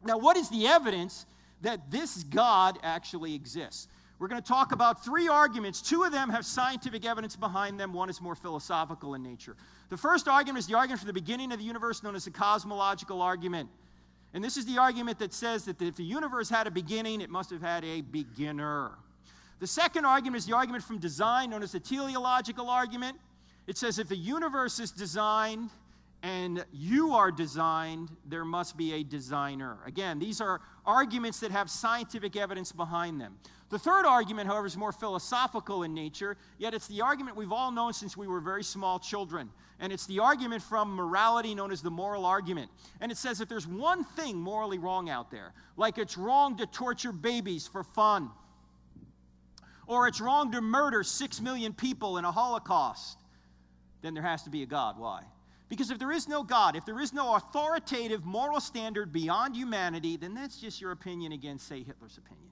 Now, what is the evidence that this God actually exists? We're going to talk about three arguments. Two of them have scientific evidence behind them. One is more philosophical in nature. The first argument is the argument for the beginning of the universe, known as the cosmological argument. And this is the argument that says that if the universe had a beginning, it must have had a beginner. The second argument is the argument from design, known as the teleological argument. It says if the universe is designed and you are designed, there must be a designer. Again, these are arguments that have scientific evidence behind them. The third argument, however, is more philosophical in nature, yet it's the argument we've all known since we were very small children. And it's the argument from morality known as the moral argument. And it says if there's one thing morally wrong out there, like it's wrong to torture babies for fun, or it's wrong to murder 6 million people in a Holocaust, then there has to be a God. Why? Because if there is no God, if there is no authoritative moral standard beyond humanity, then that's just your opinion against, say, Hitler's opinion.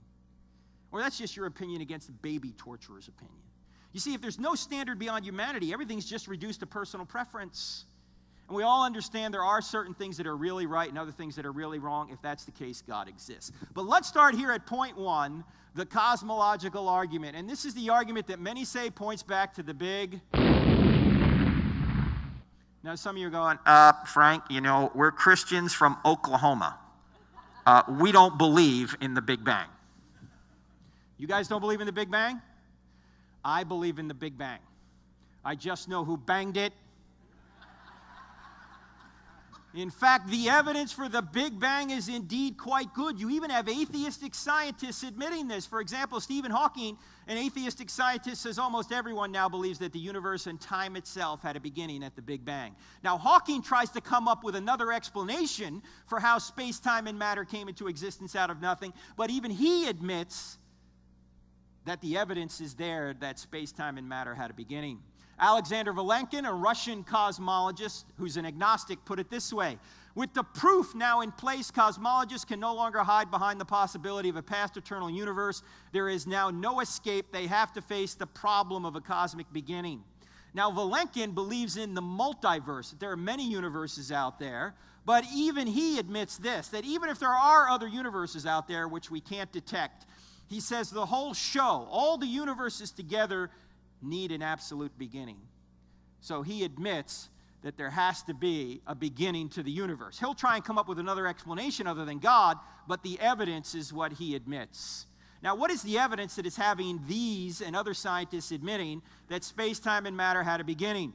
Or that's just your opinion against the baby torturer's opinion. You see, if there's no standard beyond humanity, everything's just reduced to personal preference. And we all understand there are certain things that are really right and other things that are really wrong. If that's the case, God exists. But let's start here at point one, the cosmological argument. And this is the argument that many say points back to the big... Now, some of you are going, Frank, we're Christians from Oklahoma. We don't believe in the Big Bang. You guys don't believe in the Big Bang? I believe in the Big Bang. I just know who banged it. In fact, the evidence for the Big Bang is indeed quite good. You even have atheistic scientists admitting this. For example, Stephen Hawking, an atheistic scientist, says almost everyone now believes that the universe and time itself had a beginning at the Big Bang. Now, Hawking tries to come up with another explanation for how space, time, and matter came into existence out of nothing, but even he admits that the evidence is there that space, time, and matter had a beginning. Alexander Vilenkin, a Russian cosmologist who's an agnostic, put it this way: with the proof now in place, cosmologists can no longer hide behind the possibility of a past eternal universe. There is now no escape. They have to face the problem of a cosmic beginning. Now, Vilenkin believes in the multiverse. There are many universes out there, but even he admits this, that even if there are other universes out there which we can't detect, he says the whole show, all the universes together, need an absolute beginning. So he admits that there has to be a beginning to the universe. He'll try and come up with another explanation other than God, but the evidence is what he admits. Now, what is the evidence that is having these and other scientists admitting that space, time, and matter had a beginning?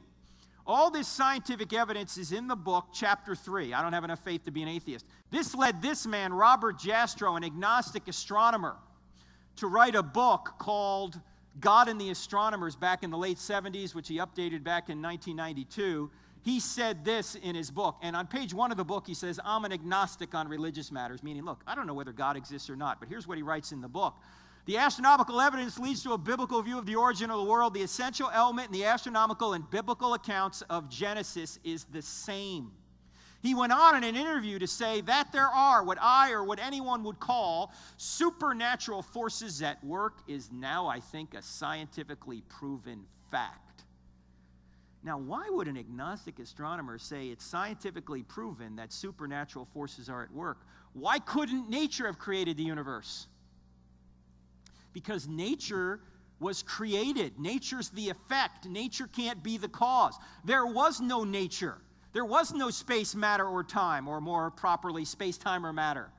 All this scientific evidence is in the book, chapter 3. I don't have enough faith to be an atheist. This led this man, Robert Jastrow, an agnostic astronomer, to write a book called God and the Astronomers back in the late 70s, which he updated back in 1992. He said this in his book, and on page 1 of the book he says, I'm an agnostic on religious matters, meaning, look, I don't know whether God exists or not, but here's what he writes in the book. The astronomical evidence leads to a biblical view of the origin of the world. The essential element in the astronomical and biblical accounts of Genesis is the same. He went on in an interview to say that there are what I or what anyone would call supernatural forces at work is now, I think, a scientifically proven fact. Now, why would an agnostic astronomer say it's scientifically proven that supernatural forces are at work? Why couldn't nature have created the universe? Because nature was created. Nature's the effect. Nature can't be the cause. There was no nature. There was no space, matter, or time, or more properly, space, time, or matter.